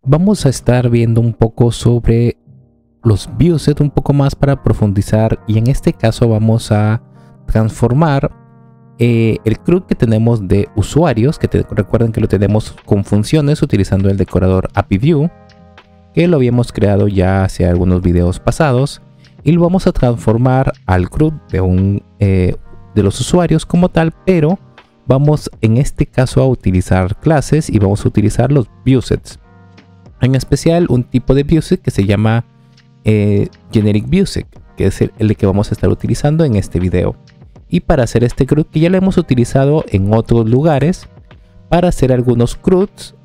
Vamos a estar viendo un poco sobre los viewsets un poco más para profundizar, y en este caso vamos a transformar el CRUD que tenemos de usuarios, recuerden que lo tenemos con funciones utilizando el decorador API View, que lo habíamos creado ya hace algunos videos pasados, y lo vamos a transformar al CRUD de los usuarios como tal, pero vamos en este caso a utilizar clases y vamos a utilizar los viewsets, en especial un tipo de viewset que se llama Generic Viewset, que es el que vamos a estar utilizando en este video. Y para hacer este CRUD, que ya lo hemos utilizado en otros lugares para hacer algunos CRUDs,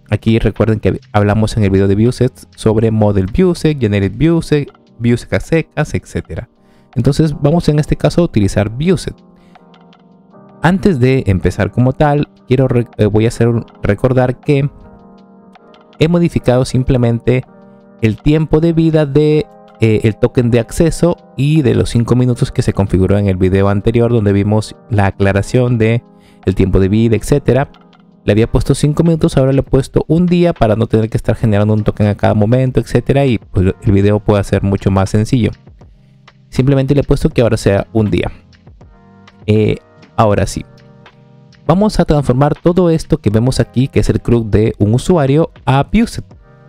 aquí recuerden que hablamos en el video de viewsets sobre Model Viewset, Generic Viewset, Viewset a secas, etc. Entonces vamos en este caso a utilizar viewset. Antes de empezar como tal, voy a recordar que he modificado simplemente el tiempo de vida de el token de acceso y de los 5 minutos que se configuró en el video anterior, donde vimos la aclaración de el tiempo de vida, etcétera. Le había puesto 5 minutos, ahora le he puesto un día para no tener que estar generando un token a cada momento, etcétera, y pues el video pueda ser mucho más sencillo. Simplemente le he puesto que ahora sea un día. Ahora sí, vamos a transformar todo esto que vemos aquí, que es el CRUD de un usuario, a viewset.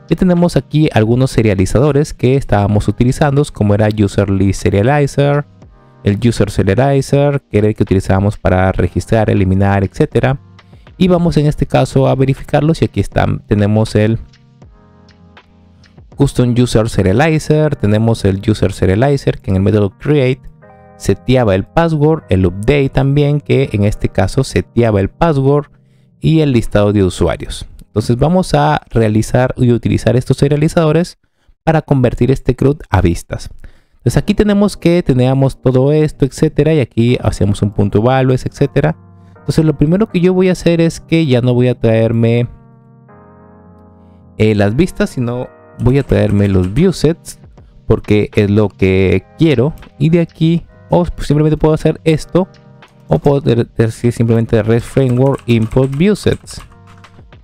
Y tenemos aquí algunos serializadores que estábamos utilizando, como era User List Serializer, el User Serializer, que era el que utilizábamos para registrar, eliminar, etc. Y vamos en este caso a verificarlos, y aquí están. Tenemos el Custom User Serializer, tenemos el User Serializer, que en el método Create seteaba el password, el Update también, que en este caso seteaba el password, y el listado de usuarios. Entonces vamos a realizar y utilizar estos serializadores para convertir este CRUD a vistas. Entonces aquí tenemos que teníamos todo esto, etcétera, y aquí hacemos un punto values, etcétera. Entonces lo primero que yo voy a hacer es que ya no voy a traerme las vistas, sino voy a traerme los viewsets, porque es lo que quiero. Y de aquí simplemente puedo hacer esto, o puedo decir simplemente REST Framework Import Viewsets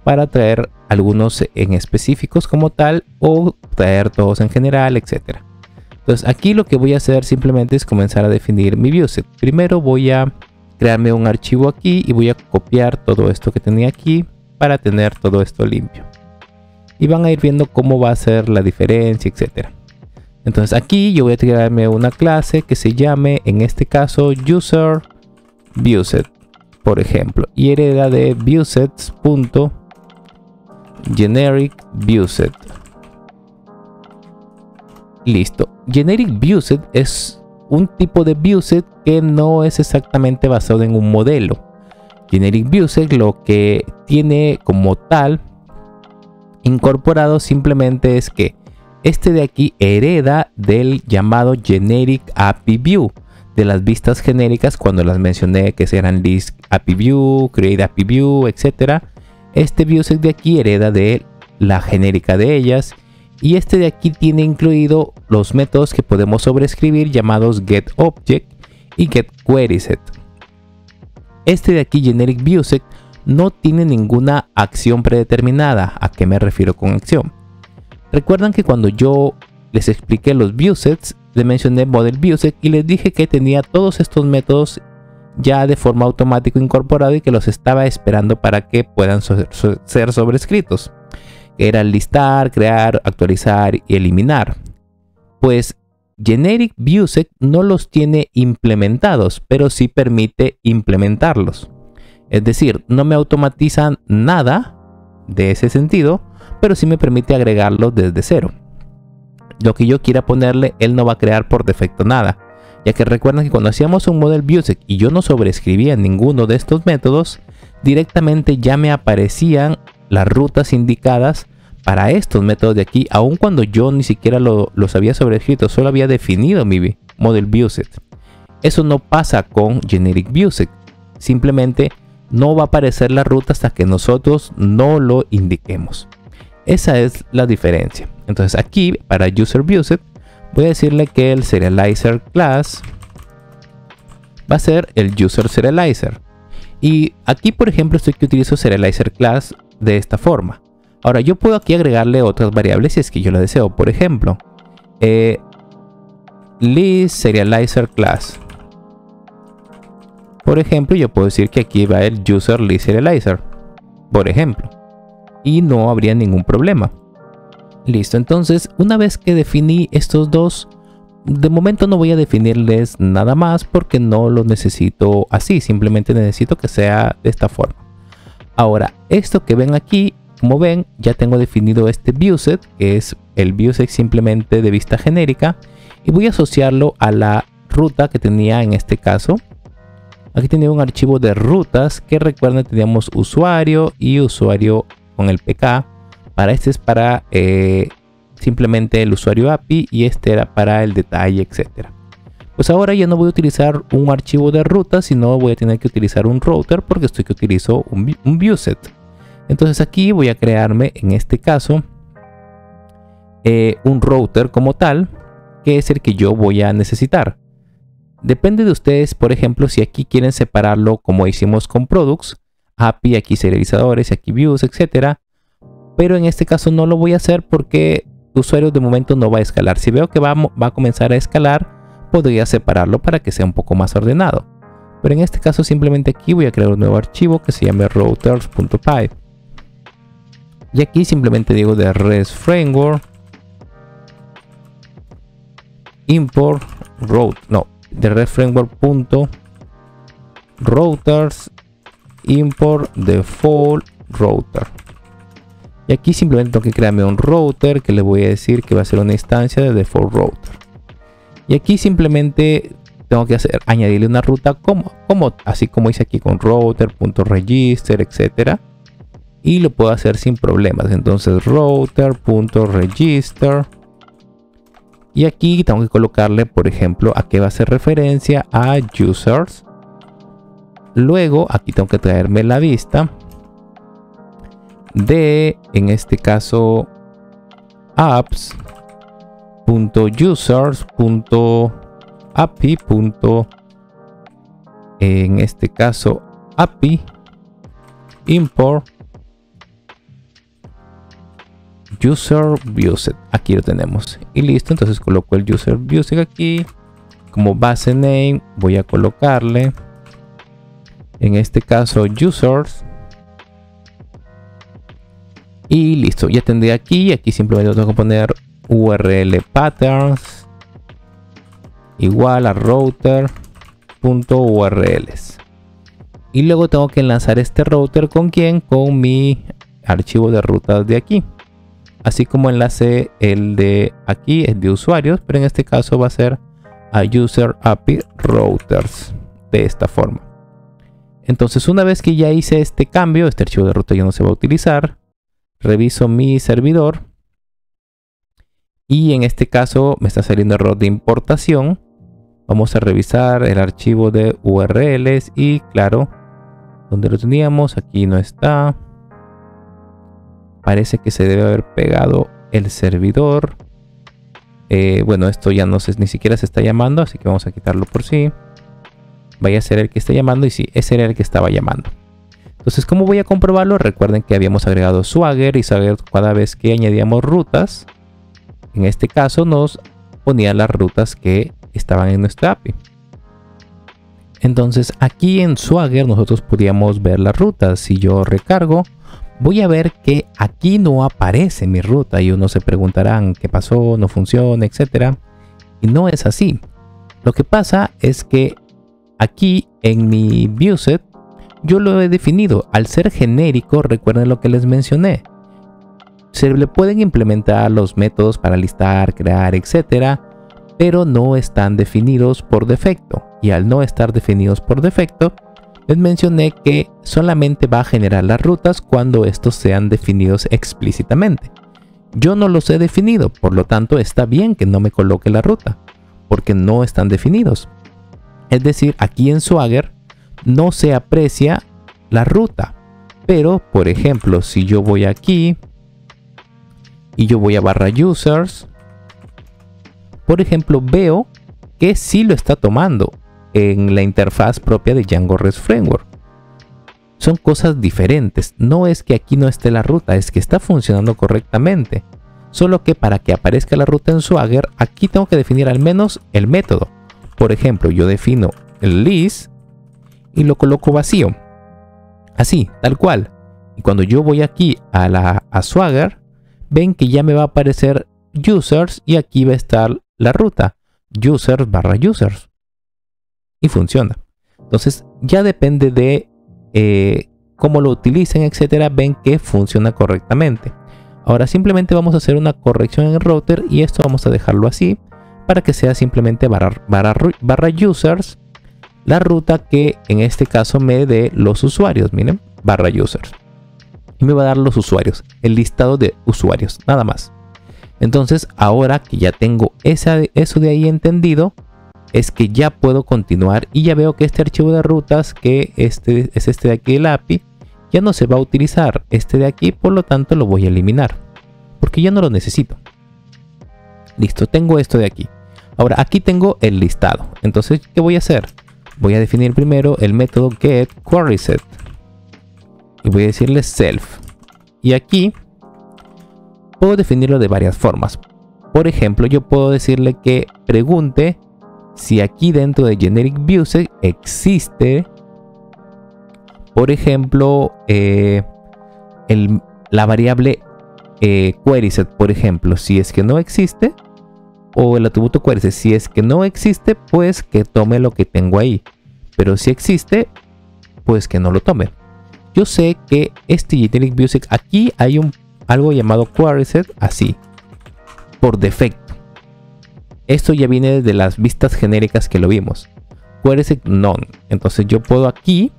para traer algunos en específicos como tal, o traer todos en general, etcétera. Entonces aquí lo que voy a hacer simplemente es comenzar a definir mi viewset. Primero voy a crearme un archivo aquí y voy a copiar todo esto que tenía aquí para tener todo esto limpio. Y van a ir viendo cómo va a ser la diferencia, etcétera. Entonces aquí yo voy a crearme una clase que se llame, en este caso, User Viewset, por ejemplo, y hereda de viewsets.generic viewset. Listo. Generic Viewset es un tipo de viewset que no es exactamente basado en un modelo. Generic Viewset lo que tiene como tal incorporado simplemente es que este de aquí hereda del llamado Generic API View, de las vistas genéricas cuando las mencioné, que serán List API View, Create API View, etc. Este viewset de aquí hereda de la genérica de ellas, y este de aquí tiene incluido los métodos que podemos sobreescribir llamados getObject y getQuerySet. Este de aquí, Generic Viewset, no tiene ninguna acción predeterminada. ¿A qué me refiero con acción? Recuerdan que cuando yo les expliqué los viewsets, les mencioné Model Viewset y les dije que tenía todos estos métodos ya de forma automática incorporado y que los estaba esperando para que puedan ser sobrescritos. Era listar, crear, actualizar y eliminar. Pues Generic Viewset no los tiene implementados, pero sí permite implementarlos. Es decir, no me automatiza nada de ese sentido, pero sí me permite agregarlos desde cero. Lo que yo quiera ponerle, él no va a crear por defecto nada, ya que recuerden que cuando hacíamos un Model Viewset y yo no sobreescribía ninguno de estos métodos, directamente ya me aparecían las rutas indicadas para estos métodos de aquí, aun cuando yo ni siquiera los había sobrescrito, solo había definido mi Model Viewset. Eso no pasa con Generic Viewset, simplemente no va a aparecer la ruta hasta que nosotros no lo indiquemos. Esa es la diferencia. Entonces aquí para User Viewset voy a decirle que el Serializer class va a ser el User Serializer, Y aquí, por ejemplo, esto que utilizo Serializer Class de esta forma. Ahora, yo puedo aquí agregarle otras variables si es que yo lo deseo. Por ejemplo, list Serializer Class. Por ejemplo, yo puedo decir que aquí va el User List Serializer, por ejemplo, y no habría ningún problema. Listo, entonces una vez que definí estos dos, de momento no voy a definirles nada más porque no los necesito así, simplemente necesito que sea de esta forma. Ahora, esto que ven aquí, como ven, ya tengo definido este viewset, que es el viewset simplemente de vista genérica, y voy a asociarlo a la ruta que tenía en este caso. Aquí tenía un archivo de rutas que recuerden teníamos usuario y usuario con el PK. Para este es para simplemente el usuario API y este era para el detalle, etcétera. Pues ahora ya no voy a utilizar un archivo de rutas, sino voy a tener que utilizar un router porque estoy que utilizo un viewset. Entonces aquí voy a crearme en este caso un router como tal, que es el que yo voy a necesitar. Depende de ustedes, por ejemplo, si aquí quieren separarlo como hicimos con products, API, aquí serializadores, aquí views, etcétera. Pero en este caso no lo voy a hacer porque usuarios de momento no va a escalar. Si veo que va a comenzar a escalar, podría separarlo para que sea un poco más ordenado. Pero en este caso simplemente aquí voy a crear un nuevo archivo que se llame routers.py. Y aquí simplemente digo de REST Framework import de REST Framework.routers import default router. Y aquí simplemente tengo que crearme un router que le voy a decir que va a ser una instancia de default router. Y aquí simplemente tengo que añadirle una ruta así como hice aquí con router.register, etcétera. Y lo puedo hacer sin problemas. Entonces router.register. Y aquí tengo que colocarle, por ejemplo, a qué va a hacer referencia a users. Luego aquí tengo que traerme la vista de, en este caso, apps.users.api. En este caso, API import user viewset. Aquí lo tenemos y listo. Entonces coloco el user viewset aquí como base name. Voy a colocarle en este caso users y listo. Ya tendré aquí. Aquí simplemente tengo que poner url patterns igual a router.urls y luego tengo que enlazar este router con mi archivo de rutas de aquí, así como enlace el de aquí, el de usuarios, pero en este caso va a ser a user API routers de esta forma. Entonces una vez que ya hice este cambio, este archivo de ruta ya no se va a utilizar. Reviso mi servidor y en este caso me está saliendo error de importación. Vamos a revisar el archivo de URLs y claro, donde lo teníamos, aquí no está. Parece que se debe haber pegado el servidor. Bueno, esto ya no sé, ni siquiera se está llamando, así que vamos a quitarlo por sí. Vaya a ser el que está llamando y sí, ese era el que estaba llamando. Entonces, ¿cómo voy a comprobarlo? Recuerden que habíamos agregado Swagger y Swagger cada vez que añadíamos rutas, en este caso nos ponía las rutas que estaban en nuestra API. Entonces, aquí en Swagger nosotros podíamos ver las rutas. Si yo recargo, voy a ver que aquí no aparece mi ruta y uno se preguntarán qué pasó, no funciona, etcétera. Y no es así. Lo que pasa es que aquí en mi viewset yo lo he definido. Al ser genérico, recuerden lo que les mencioné. Se le pueden implementar los métodos para listar, crear, etcétera, pero no están definidos por defecto. Y al no estar definidos por defecto, les mencioné que solamente va a generar las rutas cuando estos sean definidos explícitamente. Yo no los he definido, por lo tanto está bien que no me coloque la ruta, porque no están definidos. Es decir, aquí en Swagger no se aprecia la ruta. Pero, por ejemplo, si yo voy aquí y yo voy a barra users, por ejemplo, veo que sí lo está tomando en la interfaz propia de Django REST Framework. son cosas diferentes. No es que aquí no esté la ruta, es que está funcionando correctamente. Solo que para que aparezca la ruta en Swagger, aquí tengo que definir al menos el método. Por ejemplo, yo defino el list y lo coloco vacío. Así, tal cual. Y cuando yo voy aquí a Swagger, ven que ya me va a aparecer users y aquí va a estar la ruta. Users barra users. Y funciona. Entonces ya depende de cómo lo utilicen, etcétera. Ven que funciona correctamente. Ahora simplemente vamos a hacer una corrección en el router y esto vamos a dejarlo así para que sea simplemente barra users, la ruta que en este caso me dé los usuarios. Miren, barra users. Y me va a dar los usuarios, el listado de usuarios, nada más. Entonces ahora que ya tengo eso de ahí entendido, es que ya puedo continuar y ya veo que este archivo de rutas, que es este de aquí del API, ya no se va a utilizar este de aquí, por lo tanto lo voy a eliminar porque ya no lo necesito. Listo, tengo esto de aquí. Ahora aquí tengo el listado. Entonces, ¿qué voy a hacer? Voy a definir primero el método getQuerySet y voy a decirle self. Y aquí puedo definirlo de varias formas. Por ejemplo, yo puedo decirle que pregunte si aquí dentro de GenericViewSet existe, por ejemplo, la variable QuerySet, por ejemplo. Si es que no existe, o el atributo QuerySet, si es que no existe, pues que tome lo que tengo ahí. Pero si existe, pues que no lo tome. Yo sé que este GenericViewSet, aquí hay algo llamado QuerySet así, por defecto. Esto ya viene de las vistas genéricas que lo vimos. QuerySet none. Entonces yo puedo aquí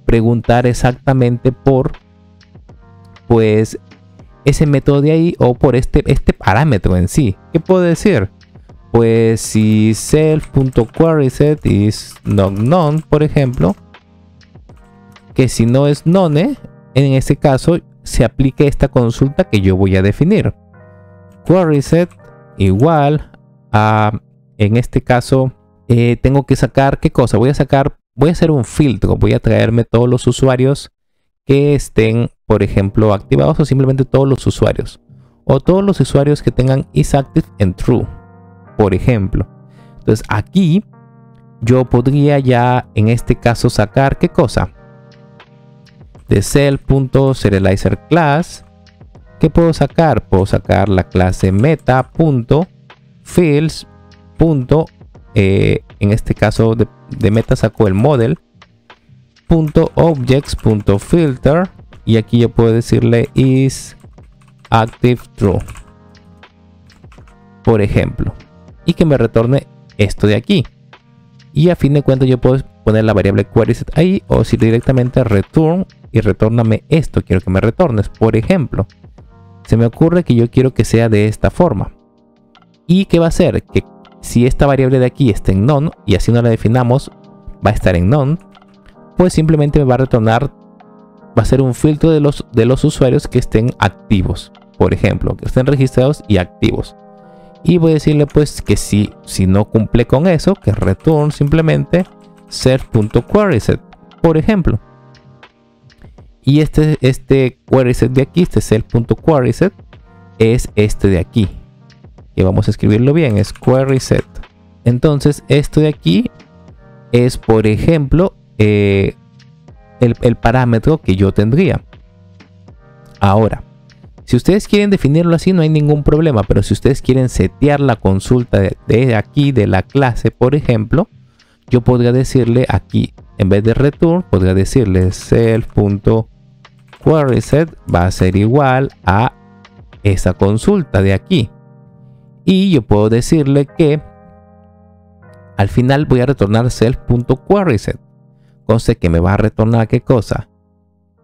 preguntar exactamente por, pues, ese método de ahí, o por este parámetro en sí. ¿Qué puedo decir? Pues si self.QuerySet is not none, por ejemplo, que si no es none, en este caso se aplique esta consulta que yo voy a definir. QuerySet igual a, en este caso, tengo que sacar, ¿qué cosa? Voy a hacer un filtro, voy a traerme todos los usuarios que estén, por ejemplo, activados, o simplemente todos los usuarios, o todos los usuarios que tengan isActive en true, por ejemplo. Entonces aquí yo podría ya en este caso sacar, ¿qué cosa? De self.serializerClass, ¿qué puedo sacar? Puedo sacar la clase meta.fields. En este caso de meta saco el model .objects.filter, y aquí yo puedo decirle is active true, por ejemplo, y que me retorne esto de aquí. Y a fin de cuentas yo puedo poner la variable QuerySet ahí, o si directamente return y retórname esto, quiero que me retornes, por ejemplo. Se me ocurre que yo quiero que sea de esta forma. ¿Y qué va a hacer? Que si esta variable de aquí está en none y así no la definamos, va a estar en none, pues simplemente me va a retornar, va a ser un filtro de los usuarios que estén activos, por ejemplo, que estén registrados y activos. Y voy a decirle pues que si no cumple con eso, que return simplemente self.QuerySet, por ejemplo. Y este QuerySet de aquí, este self.QuerySet, es este de aquí, que vamos a escribirlo bien, es QuerySet. Entonces esto de aquí es, por ejemplo, el parámetro que yo tendría. Ahora, si ustedes quieren definirlo así, no hay ningún problema, pero si ustedes quieren setear la consulta de aquí, de la clase, por ejemplo, yo podría decirle aquí, en vez de return, podría decirle self.QuerySet va a ser igual a esa consulta de aquí. Y yo puedo decirle que al final voy a retornar self.QuerySet. Conste que me va a retornar ¿qué cosa?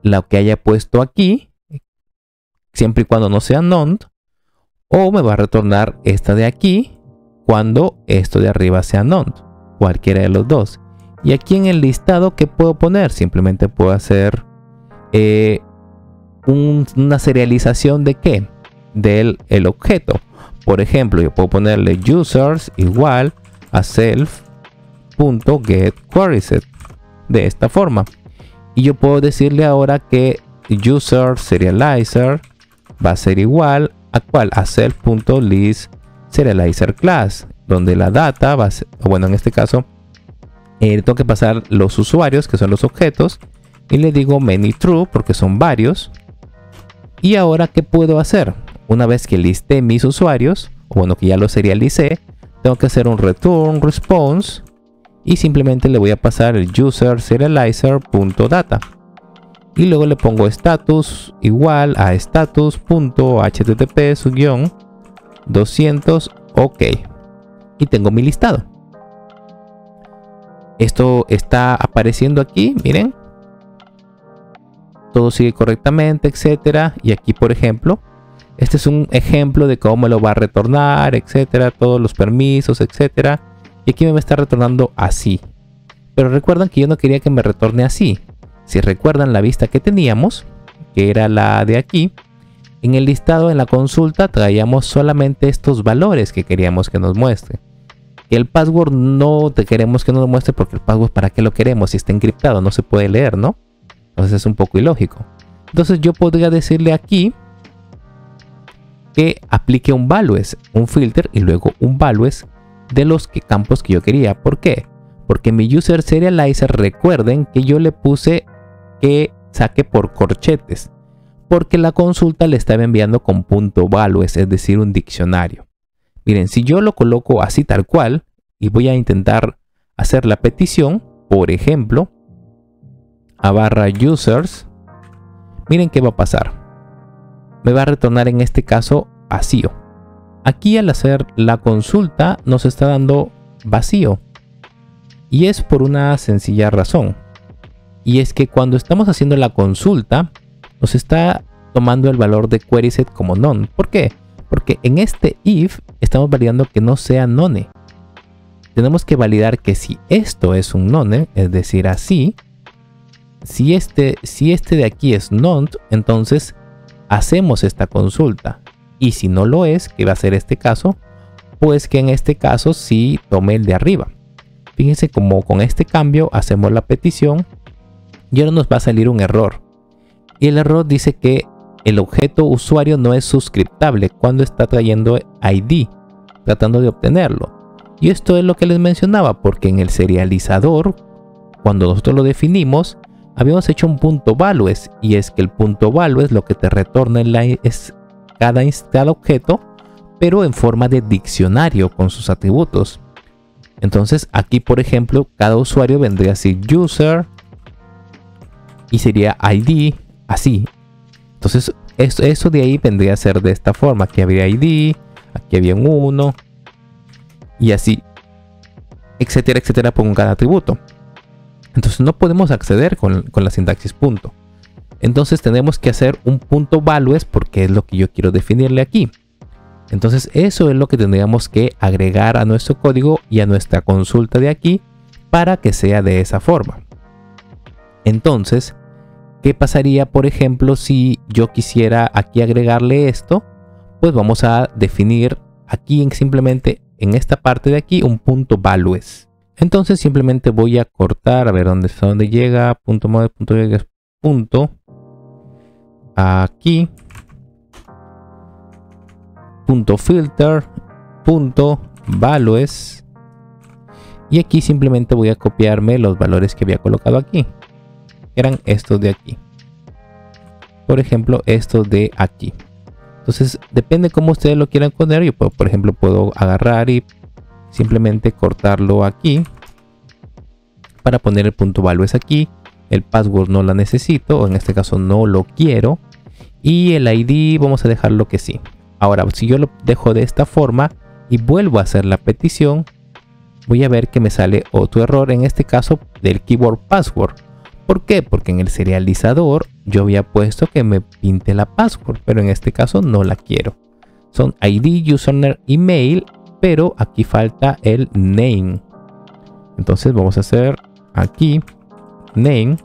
Lo que haya puesto aquí, siempre y cuando no sea none, o me va a retornar esta de aquí cuando esto de arriba sea none, cualquiera de los dos. Y aquí en el listado, ¿qué puedo poner? Simplemente puedo hacer una serialización de ¿qué? Del objeto. Por ejemplo, yo puedo ponerle users igual a self.getQuerySet de esta forma. Y yo puedo decirle ahora que user serializer va a ser igual a ¿cuál? A self.list serializer class, donde la data va a ser, bueno, en este caso tengo que pasar los usuarios, que son los objetos, y le digo many true porque son varios. Y ahora, ¿qué puedo hacer? Una vez que listé mis usuarios, o bueno, que ya los serialicé, tengo que hacer un return response y simplemente le voy a pasar el user serializer.data. Y luego le pongo status igual a status.http:/200 ok. Y tengo mi listado. Esto está apareciendo aquí, miren. Todo sigue correctamente, etcétera. Y aquí, por ejemplo, este es un ejemplo de cómo me lo va a retornar, etcétera. Todos los permisos, etcétera. Y aquí me está retornando así. Pero recuerdan que yo no quería que me retorne así. Si recuerdan la vista que teníamos, que era la de aquí, en el listado, en la consulta, traíamos solamente estos valores que queríamos que nos muestre. Y el password no te queremos que nos muestre porque el password, ¿para qué lo queremos? Si está encriptado, no se puede leer, ¿no? Entonces es un poco ilógico. Entonces yo podría decirle aquí que aplique un values, un filter y luego un values de los campos que yo quería. ¿Por qué? Porque mi user serializer, recuerden que yo le puse que saque por corchetes, porque la consulta le estaba enviando con .values, es decir, un diccionario. Miren, si yo lo coloco así tal cual y voy a intentar hacer la petición, por ejemplo, a barra users, miren qué va a pasar. Me va a retornar en este caso vacío. Aquí al hacer la consulta nos está dando vacío. Y es por una sencilla razón. Y es que cuando estamos haciendo la consulta, nos está tomando el valor de query set como none. ¿Por qué? Porque en este if estamos validando que no sea none. Tenemos que validar que si esto es un none, es decir, así, si este de aquí es none, entonces hacemos esta consulta. Y si no lo es, que va a ser este caso, pues que en este caso sí tome el de arriba. Fíjense cómo con este cambio hacemos la petición y ahora nos va a salir un error. Y el error dice que el objeto usuario no es suscriptable cuando está trayendo ID, tratando de obtenerlo. Y esto es lo que les mencionaba, porque en el serializador, cuando nosotros lo definimos, habíamos hecho un .values, y es que el .values lo que te retorna es cada objeto, pero en forma de diccionario con sus atributos. Entonces aquí, por ejemplo, cada usuario vendría así user y sería ID así. Entonces eso de ahí vendría a ser de esta forma. Aquí habría ID, aquí había un 1 y así, etcétera, etcétera, con cada atributo. Entonces no podemos acceder con la sintaxis punto. Entonces tenemos que hacer un .values porque es lo que yo quiero definirle aquí. Entonces eso es lo que tendríamos que agregar a nuestro código y a nuestra consulta de aquí para que sea de esa forma. Entonces, ¿qué pasaría, por ejemplo, si yo quisiera aquí agregarle esto? Pues vamos a definir aquí simplemente en esta parte de aquí un .values. Entonces simplemente voy a cortar, a ver dónde llega, .mode, .llega, punto, aquí, .filter, .values, y aquí simplemente voy a copiarme los valores que había colocado aquí, que eran estos de aquí. Por ejemplo, estos de aquí. Entonces depende cómo ustedes lo quieran poner. Yo puedo, por ejemplo, puedo agarrar y simplemente cortarlo aquí para poner el .values aquí. El password no la necesito, o en este caso no lo quiero, y el ID vamos a dejarlo que sí. Ahora, si yo lo dejo de esta forma y vuelvo a hacer la petición, voy a ver que me sale otro error, en este caso del keyword password. ¿Por qué? Porque en el serializador yo había puesto que me pinte la password, pero en este caso no la quiero. Son ID, username, email, pero aquí falta el name. Entonces vamos a hacer aquí name,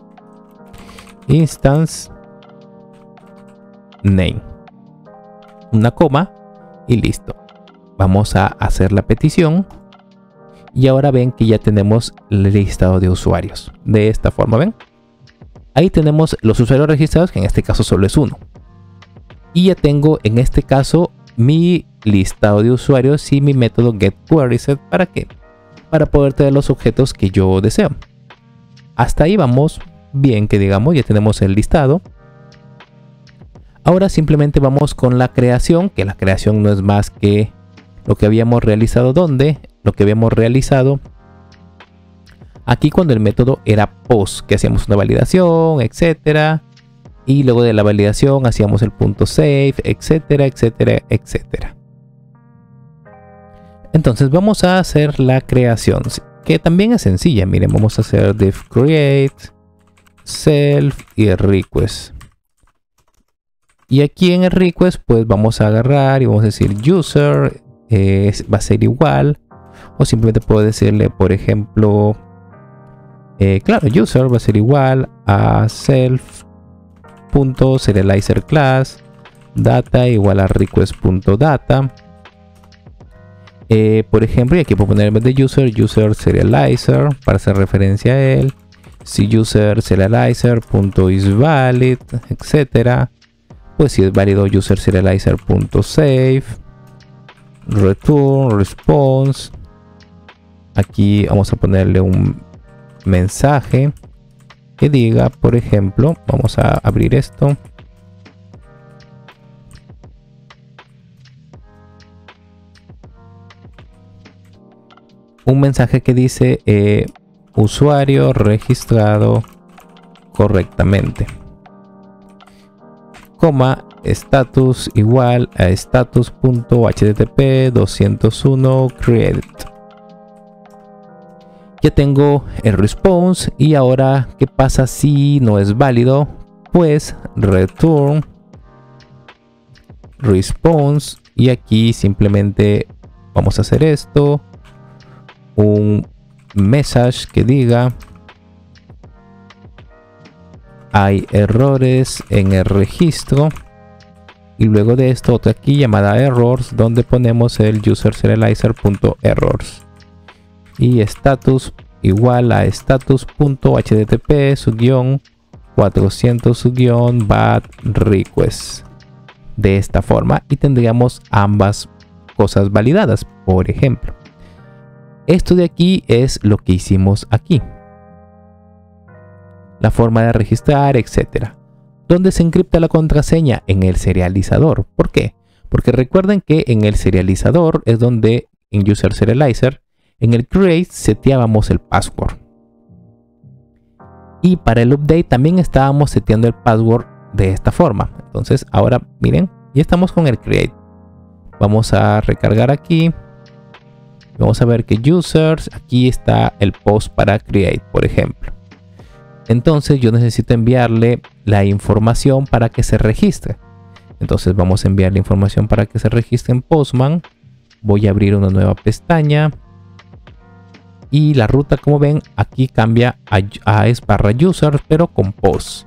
instance name, una coma y listo. Vamos a hacer la petición y ahora ven que ya tenemos el listado de usuarios de esta forma, ven. Ahí tenemos los usuarios registrados, que en este caso solo es uno. Y ya tengo en este caso mi listado de usuarios y mi método getQuerySet. ¿Para qué? Para poder tener los objetos que yo deseo. Hasta ahí vamos bien, que digamos, ya tenemos el listado. Ahora simplemente vamos con la creación, que la creación no es más que lo que habíamos realizado. ¿Dónde? Lo que habíamos realizado aquí cuando el método era post, que hacíamos una validación, etcétera. Y luego de la validación hacíamos el punto save, etcétera, etcétera, etcétera. Entonces vamos a hacer la creación, que también es sencilla. Miren, vamos a hacer div create, self y request. Y aquí en el request pues vamos a agarrar y vamos a decir user va a ser igual, o simplemente puedo decirle, por ejemplo, claro, user va a ser igual a self.serializer class data igual a request.data. Por ejemplo, y aquí puedo poner en vez de user serializer para hacer referencia a él. Si user serializer.isValid, etcétera, pues si es válido user serializer.save, return, response. Aquí vamos a ponerle un mensaje que diga, por ejemplo, vamos a abrir esto. Un mensaje que dice usuario registrado correctamente, coma, status igual a status.http 201 created. Ya tengo el response. Y ahora, ¿qué pasa si no es válido? Pues return response, y aquí simplemente vamos a hacer esto, un message que diga hay errores en el registro, y luego de esto otra aquí llamada errors, donde ponemos el user serializer.errors y status igual a status.http _400 request. De esta forma, y tendríamos ambas cosas validadas. Por ejemplo, esto de aquí es lo que hicimos aquí, la forma de registrar, etcétera. ¿Dónde se encripta la contraseña? En el serializador. ¿Por qué? Porque recuerden que en el serializador es donde en user serializer, en el create, seteábamos el password. Y para el update también estábamos seteando el password de esta forma. Entonces ahora miren, ya estamos con el create. Vamos a recargar aquí. Vamos a ver que users, aquí está el post para create, por ejemplo. Entonces yo necesito enviarle la información para que se registre. Entonces vamos a enviar la información para que se registre en Postman. Voy a abrir una nueva pestaña. Y la ruta, como ven, aquí cambia a es /user, pero con post.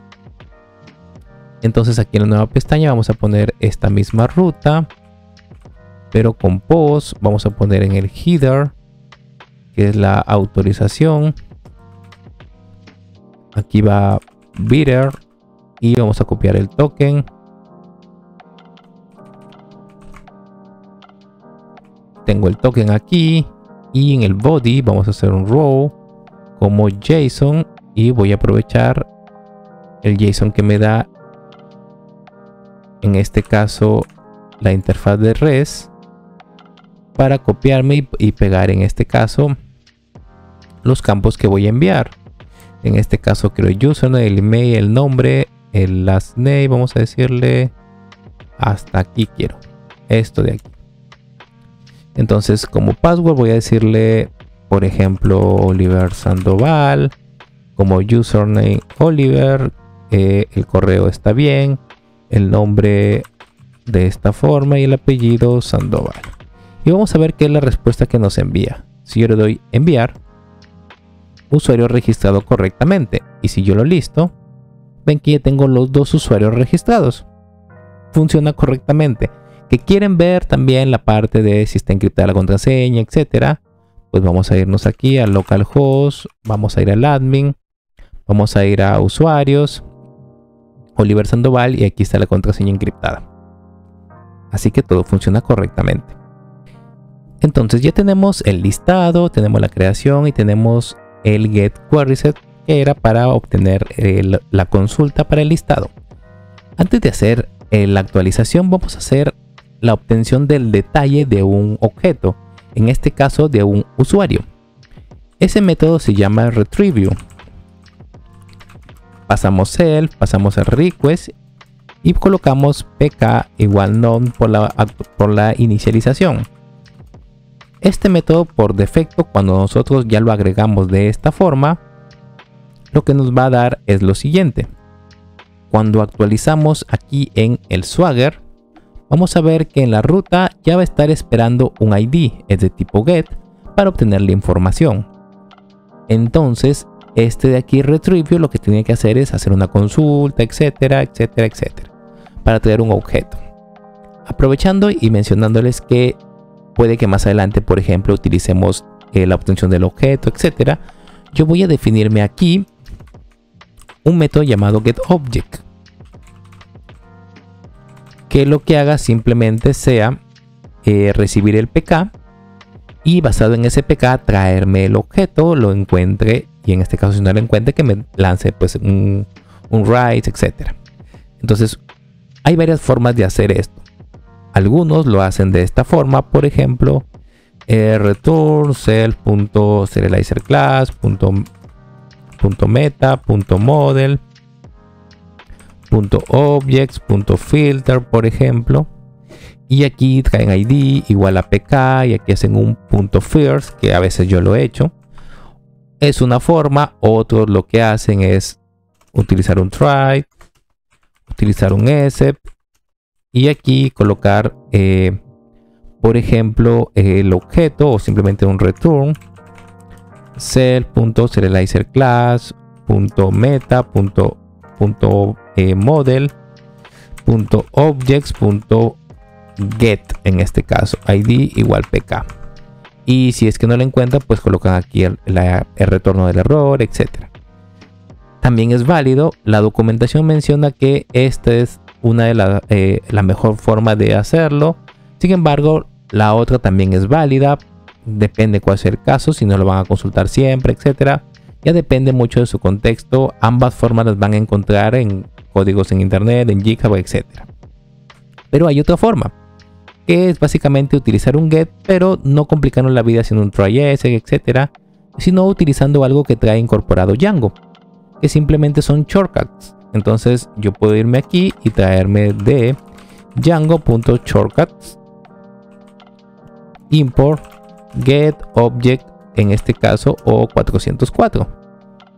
Entonces aquí en la nueva pestaña vamos a poner esta misma ruta, pero con post. Vamos a poner en el header, que es la autorización. Aquí va bidder y vamos a copiar el token. Tengo el token aquí, y en el body vamos a hacer un row como JSON, y voy a aprovechar el JSON que me da en este caso la interfaz de REST para copiarme y pegar en este caso los campos que voy a enviar. En este caso quiero el username, el email, el nombre, el last name. Vamos a decirle hasta aquí quiero esto de aquí. Entonces como password voy a decirle, por ejemplo, Oliver Sandoval. Como username Oliver, el correo está bien, el nombre de esta forma y el apellido Sandoval. Y vamos a ver qué es la respuesta que nos envía. Si yo le doy enviar, usuario registrado correctamente, y si yo lo listo, ven que ya tengo los dos usuarios registrados. Funciona correctamente. Que quieren ver también la parte de si está encriptada la contraseña, etcétera, pues vamos a irnos aquí a localhost, vamos a ir al admin, Vamos a ir a usuarios, Oliver Sandoval, y aquí está la contraseña encriptada. Así que todo funciona correctamente. Entonces ya tenemos el listado, tenemos la creación y tenemos el get query set, que era para obtener la consulta para el listado. Antes de hacer la actualización, vamos a hacer la obtención del detalle de un objeto, en este caso de un usuario. Ese método se llama retrieve. Pasamos el request y colocamos pk igual none por la inicialización. Este método por defecto, cuando nosotros ya lo agregamos de esta forma, lo que nos va a dar es lo siguiente. Cuando actualizamos aquí en el Swagger, vamos a ver que en la ruta ya va a estar esperando un ID, es de tipo get, para obtener la información. Entonces, este de aquí, retrieve, lo que tiene que hacer es hacer una consulta, etcétera, etcétera, etcétera, para traer un objeto. Aprovechando y mencionándoles que puede que más adelante, por ejemplo, utilicemos la obtención del objeto, etcétera, yo voy a definirme aquí un método llamado getObject, que lo que haga simplemente sea recibir el PK y basado en ese PK traerme el objeto, lo encuentre, y en este caso si no lo encuentre, que me lance pues un write, etcétera. Entonces hay varias formas de hacer esto. Algunos lo hacen de esta forma, por ejemplo, return self.serializerClass.meta.model .objects.filter, por ejemplo, y aquí traen ID igual a pk y aquí hacen un .first, que a veces yo lo he hecho. Es una forma. Otros lo que hacen es utilizar un try, utilizar un except y aquí colocar por ejemplo el objeto o simplemente un return self.serializerClass.meta.model.objects.get, en este caso id igual pk, y si es que no lo encuentran pues colocan aquí el retorno del error, etcétera. También es válido, la documentación menciona que esta es una de la mejor forma de hacerlo. Sin embargo, la otra también es válida, depende cuál sea el caso, si no lo van a consultar siempre, etcétera. Ya depende mucho de su contexto. Ambas formas las van a encontrar en códigos en internet, en GitHub, etcétera. Pero hay otra forma, que es básicamente utilizar un get, pero no complicarnos la vida haciendo un try-s, etcétera, sino utilizando algo que trae incorporado Django, que simplemente son shortcuts. Entonces yo puedo irme aquí y traerme de Django.shortcuts import get object, en este caso O404,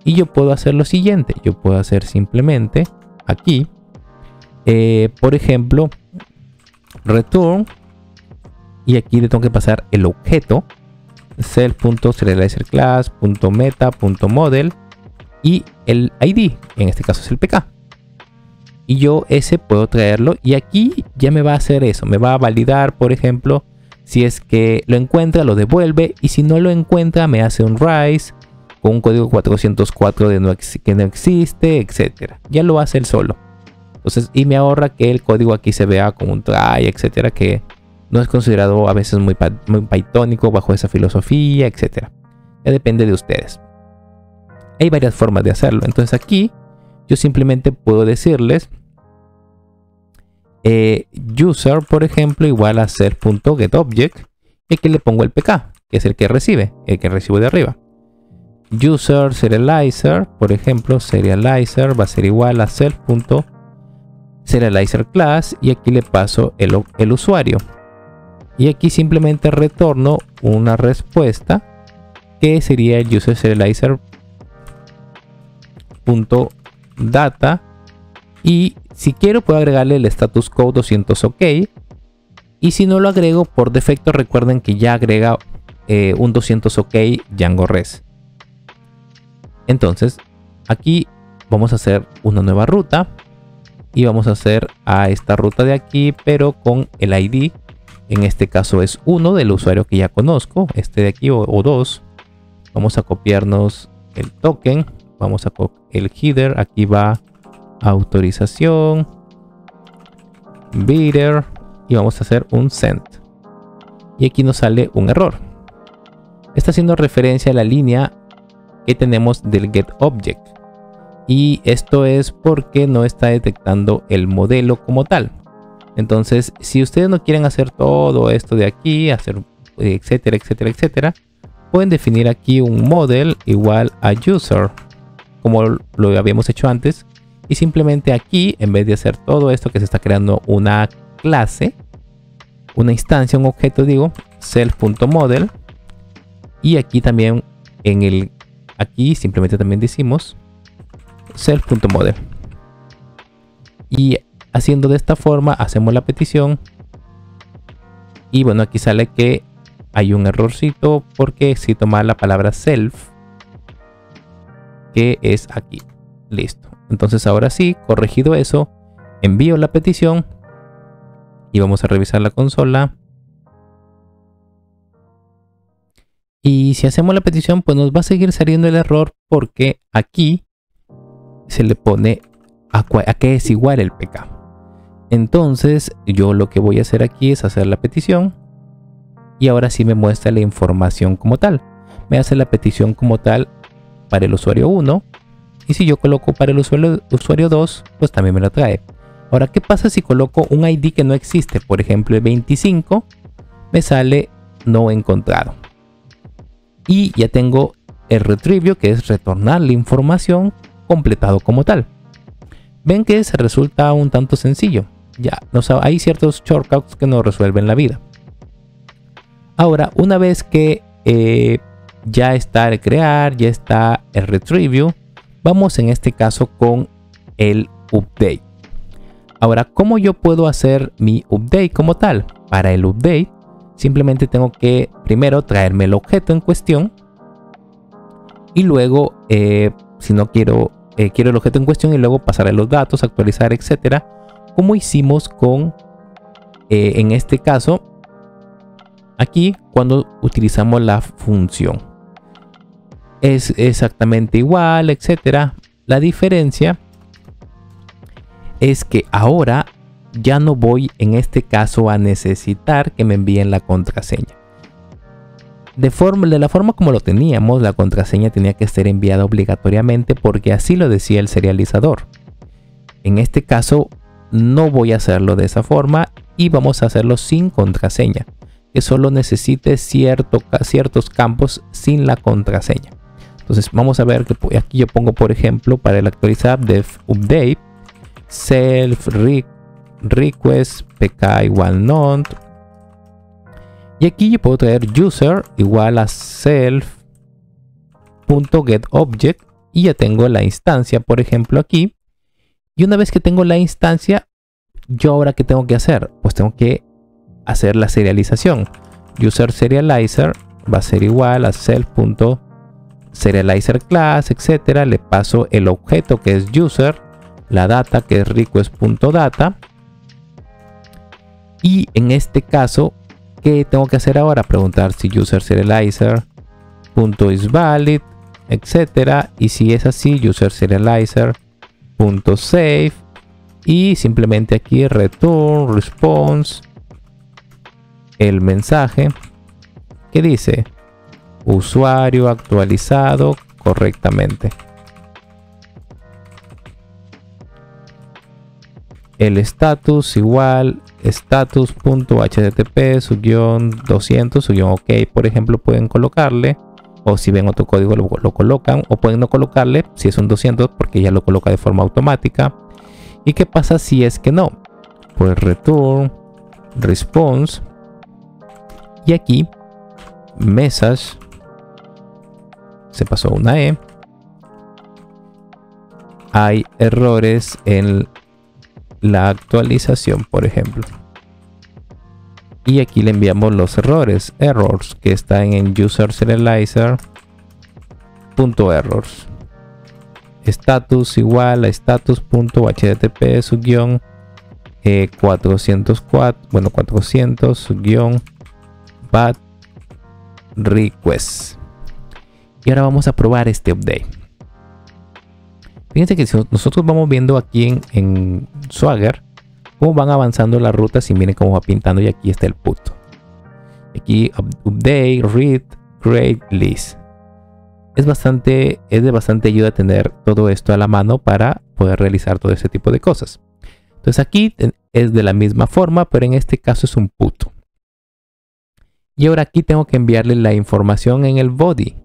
y yo puedo hacer lo siguiente. Yo puedo hacer simplemente aquí por ejemplo return, y aquí le tengo que pasar el objeto self.serializerClass.meta.model y el ID, en este caso es el PK, y yo ese puedo traerlo y aquí ya me va a hacer eso, me va a validar, por ejemplo, si es que lo encuentra lo devuelve, y si no lo encuentra me hace un rise con un código 404 que no existe, etcétera. Ya lo hace él solo. Entonces, y me ahorra que el código aquí se vea como un try, etcétera, que no es considerado a veces muy pythónico bajo esa filosofía, etcétera. Ya depende de ustedes. Hay varias formas de hacerlo. Entonces aquí yo simplemente puedo decirles user, por ejemplo, igual a self.getObject, y aquí le pongo el pk, que es el que recibe, el que recibo de arriba. User serializer, por ejemplo, serializer va a ser igual a self.serializerClass, y aquí le paso el usuario, y aquí simplemente retorno una respuesta que sería el user serializer.data, y si quiero puedo agregarle el status code 200 OK, y si no lo agrego por defecto, recuerden que ya agrega un 200 OK Django REST. Entonces aquí vamos a hacer una nueva ruta y vamos a hacer a esta ruta de aquí, pero con el ID, en este caso es 1 del usuario que ya conozco, este de aquí, o 2. Vamos a copiarnos el token, vamos a el header aquí va autorización, bidder, y vamos a hacer un send. Y aquí nos sale un error. Está haciendo referencia a la línea que tenemos del getObject. Y esto es porque no está detectando el modelo como tal. Entonces, si ustedes no quieren hacer todo esto de aquí, hacer etcétera, etcétera, etcétera, pueden definir aquí un model igual a user, como lo habíamos hecho antes. Y simplemente aquí, en vez de hacer todo esto que se está creando una clase, una instancia, un objeto, digo, self.model. Y aquí también aquí simplemente también decimos self.model. Y haciendo de esta forma, hacemos la petición. Y bueno, aquí sale que hay un errorcito porque si tomar la palabra self, que es aquí. Listo. Entonces ahora sí, corregido eso, envío la petición y vamos a revisar la consola. Y si hacemos la petición, pues nos va a seguir saliendo el error porque aquí se le pone a qué es igual el PK. Entonces yo lo que voy a hacer aquí es hacer la petición y ahora sí me muestra la información como tal. Me hace la petición como tal para el usuario 1 y si yo coloco para el usuario 2, pues también me lo trae. Ahora, ¿qué pasa si coloco un ID que no existe? Por ejemplo, el 25 me sale no encontrado. Y ya tengo el retrieve, que es retornar la información completado como tal. Ven que se resulta un tanto sencillo. Ya, hay ciertos shortcuts que nos resuelven la vida. Ahora, una vez que ya está el crear, ya está el retrieve, vamos en este caso con el update. Ahora, ¿cómo yo puedo hacer mi update como tal? Para el update, simplemente tengo que primero traerme el objeto en cuestión. Y luego, si no quiero el objeto en cuestión y luego pasarle los datos, actualizar, etcétera. Como hicimos con, en este caso, aquí cuando utilizamos la función. Es exactamente igual, etcétera. La diferencia es que ahora ya no voy en este caso a necesitar que me envíen la contraseña. De la forma como lo teníamos, la contraseña tenía que ser enviada obligatoriamente porque así lo decía el serializador. En este caso no voy a hacerlo de esa forma y vamos a hacerlo sin contraseña, que solo necesite ciertos campos sin la contraseña. Entonces vamos a ver que aquí yo pongo, por ejemplo, para el actualizar def update self request pk igual not. Y aquí yo puedo traer user igual a self.getObject y ya tengo la instancia, por ejemplo, aquí. Y una vez que tengo la instancia, yo ahora ¿qué tengo que hacer? Pues tengo que hacer la serialización. User serializer va a ser igual a self.serializer class, etcétera. Le paso el objeto que es user, la data que es request.data. Y en este caso, ¿qué tengo que hacer ahora? Preguntar si user serializer .is valid, etcétera. Y si es así, user serializer .save. Y simplemente aquí return response el mensaje que dice usuario actualizado correctamente. El status igual status.http:/200/ok, por ejemplo, pueden colocarle, o si ven otro código lo colocan, o pueden no colocarle si es un 200 porque ya lo coloca de forma automática. ¿Y qué pasa si es que no? Pues return response y aquí message, se pasó una E, hay errores en la actualización, por ejemplo, y aquí le enviamos los errors que están en user serializer .errors status igual a status.http:/400/bad request. Y ahora vamos a probar este update. Fíjense que si nosotros vamos viendo aquí en Swagger cómo van avanzando las rutas y miren cómo va pintando, y aquí está el punto. Aquí update, read, create, list. Es de bastante ayuda tener todo esto a la mano para poder realizar todo ese tipo de cosas. Entonces aquí es de la misma forma, pero en este caso es un put. Y ahora aquí tengo que enviarle la información en el body.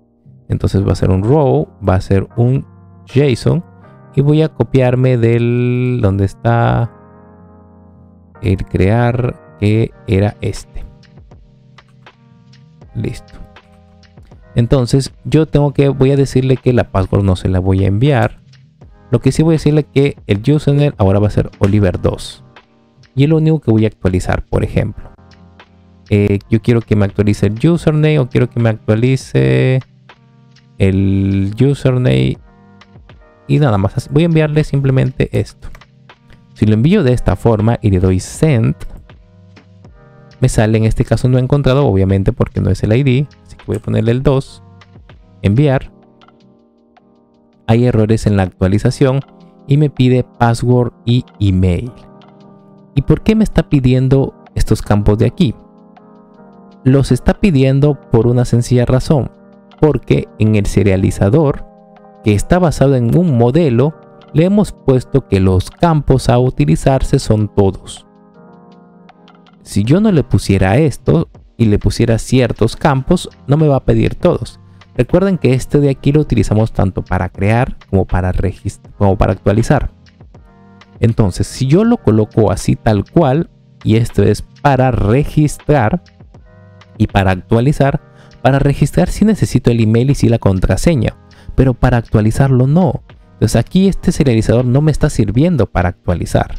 Entonces va a ser un row, va a ser un JSON, y voy a copiarme del donde está el crear, que era este. Listo. Entonces yo voy a decirle que la password no se la voy a enviar. Lo que sí voy a decirle que el username ahora va a ser Oliver 2. Y es lo único que voy a actualizar, por ejemplo. Yo quiero que me actualice el username, o quiero que me actualice el username. Y nada más, voy a enviarle simplemente esto. Si lo envío de esta forma y le doy send, me sale, en este caso no he encontrado, obviamente porque no es el ID, así que voy a ponerle el 2, enviar. Hay errores en la actualización y me pide password y email. ¿Y por qué me está pidiendo estos campos de aquí? Los está pidiendo por una sencilla razón, porque en el serializador, que está basado en un modelo, le hemos puesto que los campos a utilizarse son todos. Si yo no le pusiera esto y le pusiera ciertos campos, no me va a pedir todos. Recuerden que este de aquí lo utilizamos tanto para crear como para actualizar. Entonces, si yo lo coloco así tal cual, y esto es para registrar y para actualizar, para registrar sí necesito el email y sí la contraseña, pero para actualizarlo no. Entonces aquí este serializador no me está sirviendo para actualizar.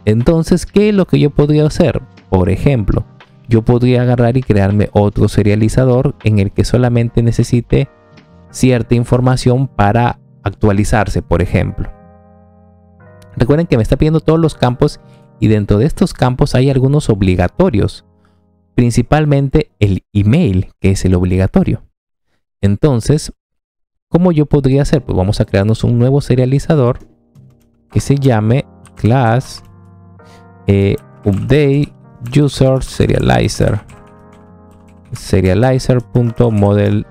Entonces, ¿qué es lo que yo podría hacer? Por ejemplo, yo podría agarrar y crearme otro serializador en el que solamente necesite cierta información para actualizarse, por ejemplo. Recuerden que me está pidiendo todos los campos, y dentro de estos campos hay algunos obligatorios, principalmente el email, que es el obligatorio. Entonces, ¿cómo yo podría hacer? Pues vamos a crearnos un nuevo serializador que se llame class update user serializer serializer.model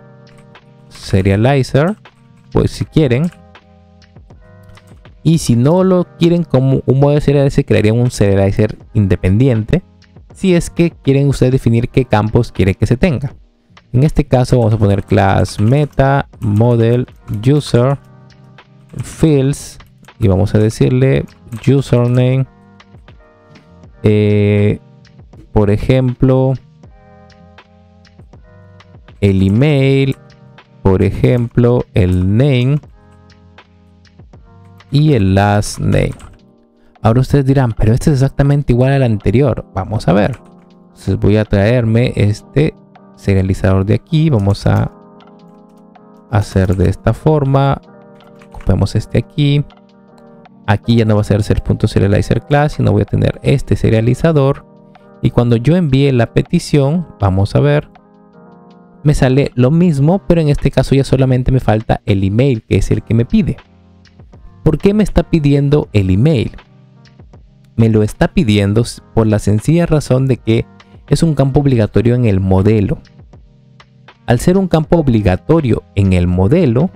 serializer, pues si quieren. Y si no lo quieren como un modelo serializer, crearían un serializer independiente, si es que quieren ustedes definir qué campos quiere que se tenga. En este caso vamos a poner class meta model user fields, y vamos a decirle username, por ejemplo el email, por ejemplo el name y el last name. Ahora ustedes dirán, pero este es exactamente igual al anterior. Vamos a ver. Entonces voy a traerme este serializador de aquí. Vamos a hacer de esta forma. Copiamos este aquí. Aquí ya no va a ser .serializer class, sino voy a tener este serializador. Y cuando yo envíe la petición, vamos a ver, me sale lo mismo, pero en este caso ya solamente me falta el email, que es el que me pide. ¿Por qué me está pidiendo el email? Me lo está pidiendo por la sencilla razón de que es un campo obligatorio en el modelo. Al ser un campo obligatorio en el modelo,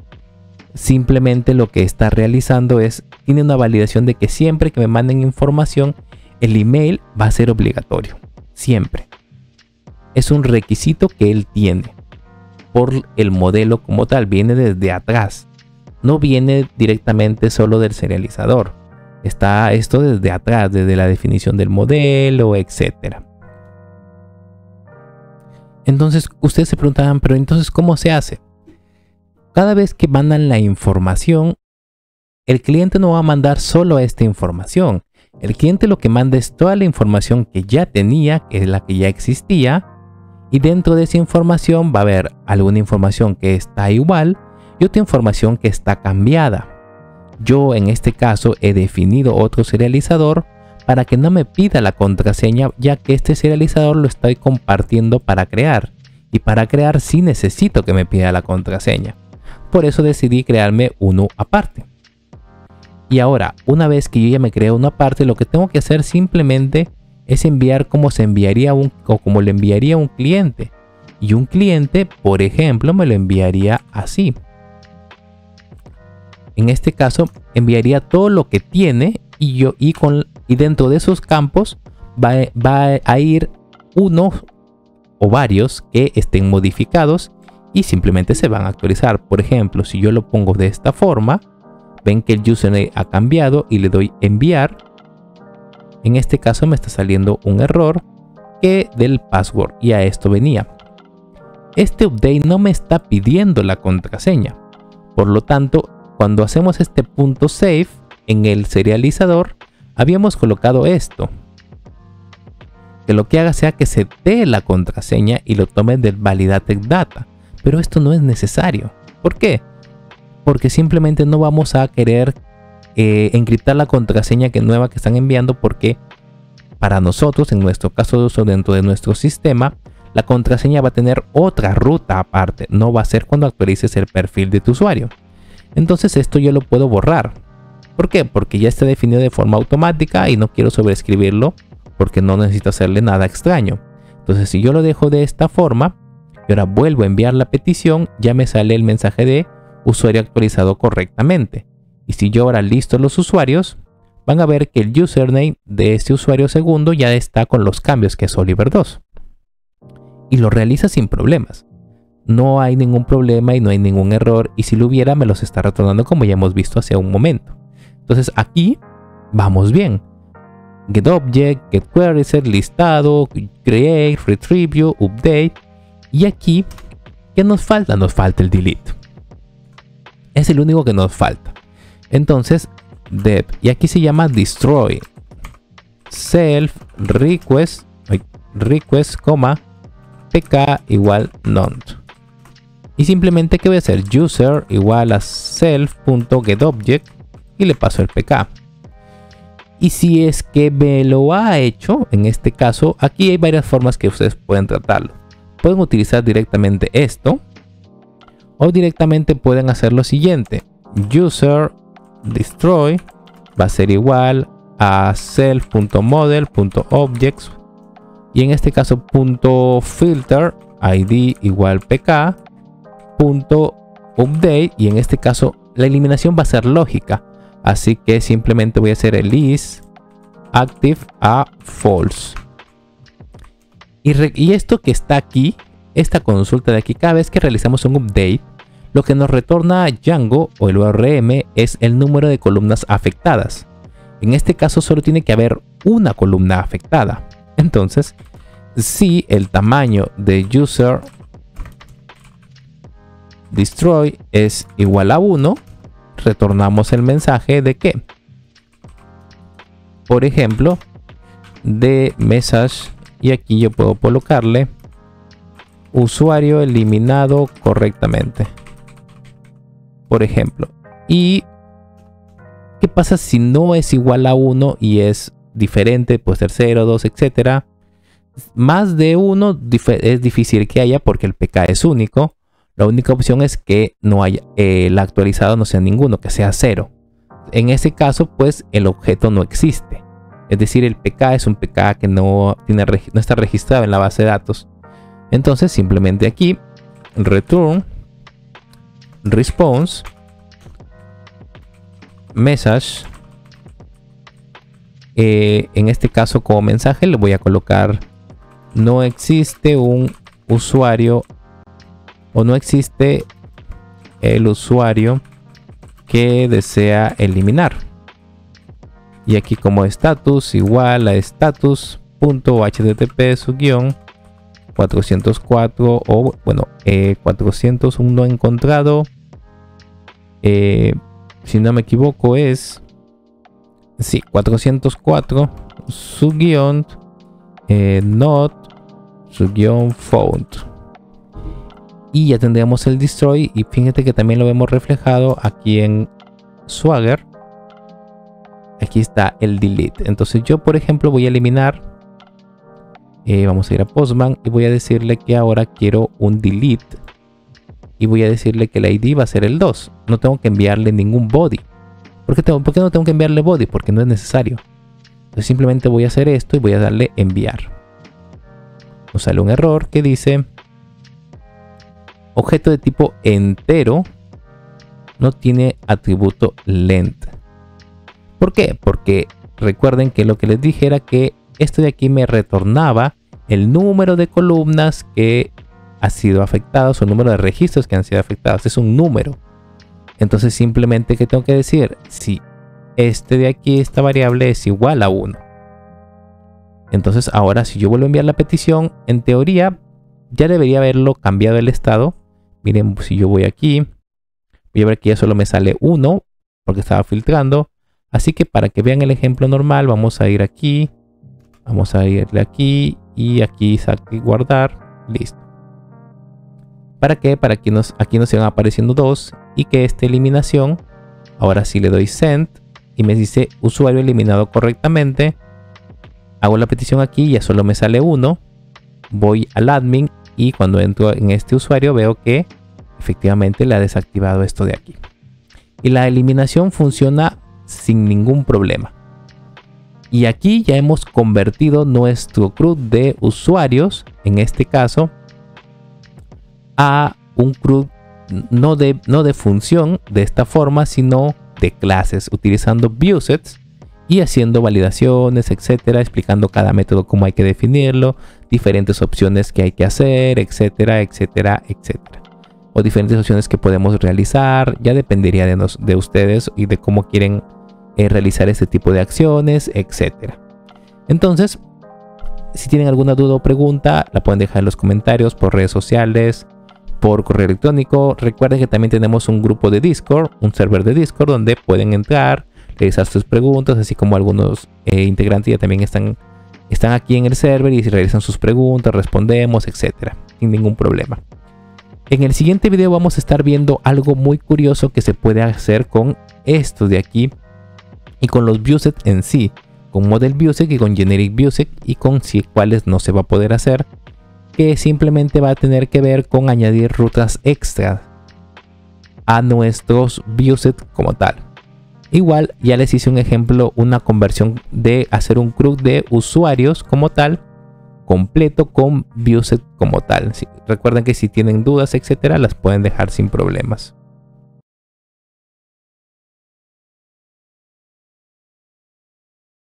simplemente lo que está realizando es, tiene una validación de que siempre que me manden información, el email va a ser obligatorio. Siempre. Es un requisito que él tiene. Por el modelo como tal, viene desde atrás. No viene directamente solo del serializador. Está esto desde atrás, desde la definición del modelo, etc. Entonces, ustedes se preguntarán, pero entonces, ¿cómo se hace? Cada vez que mandan la información, el cliente no va a mandar solo esta información. El cliente lo que manda es toda la información que ya tenía, que es la que ya existía, y dentro de esa información va a haber alguna información que está igual y otra información que está cambiada. Yo en este caso he definido otro serializador para que no me pida la contraseña, ya que este serializador lo estoy compartiendo para crear, y para crear sí necesito que me pida la contraseña. Por eso decidí crearme uno aparte. Y ahora, una vez que yo ya me creo una parte, lo que tengo que hacer simplemente es enviar como se enviaría o como le enviaría a un cliente. Y un cliente, por ejemplo, me lo enviaría así. En este caso, enviaría todo lo que tiene y dentro de esos campos va a ir uno o varios que estén modificados y simplemente se van a actualizar. Por ejemplo, si yo lo pongo de esta forma, ven que el username ha cambiado y le doy enviar. En este caso me está saliendo un error que del password, y a esto venía. Este update no me está pidiendo la contraseña. Por lo tanto, cuando hacemos este punto save en el serializador, habíamos colocado esto. Que lo que haga sea que se dé la contraseña y lo tome del validated data. Pero esto no es necesario. ¿Por qué? Porque simplemente no vamos a querer encriptar la contraseña nueva que están enviando, porque para nosotros, en nuestro caso de uso dentro de nuestro sistema, la contraseña va a tener otra ruta aparte. No va a ser cuando actualices el perfil de tu usuario. Entonces esto yo lo puedo borrar. ¿Por qué? Porque ya está definido de forma automática y no quiero sobreescribirlo porque no necesito hacerle nada extraño. Entonces si yo lo dejo de esta forma y ahora vuelvo a enviar la petición, ya me sale el mensaje de usuario actualizado correctamente. Y si yo ahora listo los usuarios, van a ver que el username de este usuario segundo ya está con los cambios, que es Oliver 2. Y lo realiza sin problemas. No hay ningún problema y no hay ningún error, y si lo hubiera me los está retornando como ya hemos visto hace un momento. Entonces aquí vamos bien. GetObject, GetQuerySet, listado, create, retrieve, update. Y aquí, ¿qué nos falta? Nos falta el delete. Es el único que nos falta. Entonces, dev, y aquí se llama destroy self request, pk igual none. Y simplemente, ¿qué voy a hacer? User igual a self.getObject y le paso el pk. Y si es que me lo ha hecho, en este caso, aquí hay varias formas que ustedes pueden tratarlo. Pueden utilizar directamente esto, o directamente pueden hacer lo siguiente. User destroy va a ser igual a self.model.objects, y en este caso .filter id igual pk .update, y en este caso la eliminación va a ser lógica, así que simplemente voy a hacer el is active a false. Y esto que está aquí, esta consulta de aquí, cada vez que realizamos un update, lo que nos retorna Django o el ORM es el número de columnas afectadas. En este caso solo tiene que haber una columna afectada. Entonces, si el tamaño de user destroy es igual a 1, retornamos el mensaje de que, por ejemplo, de message, y aquí yo puedo colocarle usuario eliminado correctamente, por ejemplo. Y ¿qué pasa si no es igual a 1 y es diferente? Puede ser 0, 2, etcétera. Más de 1 es difícil que haya porque el pk es único. La única opción es que no haya, el actualizado no sea ninguno, que sea 0. En ese caso, pues el objeto no existe. Es decir, el pk es un pk que no está registrado en la base de datos. Entonces, simplemente aquí, return response message. En este caso, como mensaje, le voy a colocar: no existe un usuario, o no existe el usuario que desea eliminar. Y aquí como status igual a status.http://404 o bueno 401 encontrado. Si no me equivoco es 404 not found. Y ya tendríamos el destroy, y fíjate que también lo vemos reflejado aquí en Swagger. Aquí está el delete. Entonces yo, por ejemplo, voy a eliminar, vamos a ir a Postman y voy a decirle que ahora quiero un delete, y voy a decirle que el ID va a ser el 2. No tengo que enviarle ningún body, ¿Por qué no tengo que enviarle body? Porque no es necesario. Entonces simplemente voy a hacer esto y voy a darle enviar. Nos sale un error que dice objeto de tipo entero no tiene atributo length. ¿Por qué? Porque recuerden que lo que les dije era que esto de aquí me retornaba el número de columnas que ha sido afectados o el número de registros que han sido afectados. Es un número. Entonces simplemente, ¿qué tengo que decir? Si este de aquí, esta variable es igual a 1. Entonces ahora si yo vuelvo a enviar la petición, en teoría ya debería haberlo cambiado el estado. Miren, si yo voy aquí, voy a ver que ya solo me sale 1 porque estaba filtrando. Así que para que vean el ejemplo normal, vamos a ir aquí. Vamos a irle aquí y aquí guardar. Listo. ¿Para qué? Para que aquí nos sigan apareciendo 2 y que esta eliminación, ahora sí le doy send y me dice usuario eliminado correctamente. Hago la petición aquí y ya solo me sale 1. Voy al admin y cuando entro en este usuario veo que efectivamente le ha desactivado esto de aquí. Y la eliminación funciona sin ningún problema. Y aquí ya hemos convertido nuestro CRUD de usuarios, en este caso, a un CRUD no de función de esta forma, sino de clases, utilizando viewsets y haciendo validaciones, etcétera, explicando cada método cómo hay que definirlo, diferentes opciones que hay que hacer, etcétera, etcétera, etcétera. O diferentes opciones que podemos realizar, ya dependería de ustedes y de cómo quieren realizar este tipo de acciones, etcétera. Entonces, si tienen alguna duda o pregunta, la pueden dejar en los comentarios, por redes sociales, por correo electrónico. Recuerden que también tenemos un grupo de Discord, un server de Discord donde pueden entrar, realizar sus preguntas, así como algunos integrantes ya también están aquí en el server y si realizan sus preguntas, respondemos, etcétera, sin ningún problema. En el siguiente video vamos a estar viendo algo muy curioso que se puede hacer con esto de aquí y con los viewsets en sí, con model viewset y con generic viewset, y con cuáles no se va a poder hacer, que simplemente va a tener que ver con añadir rutas extra a nuestros viewsets como tal. Igual ya les hice un ejemplo, una conversión de hacer un CRUD de usuarios como tal, completo con viewset como tal. Recuerden que si tienen dudas, etcétera, las pueden dejar sin problemas.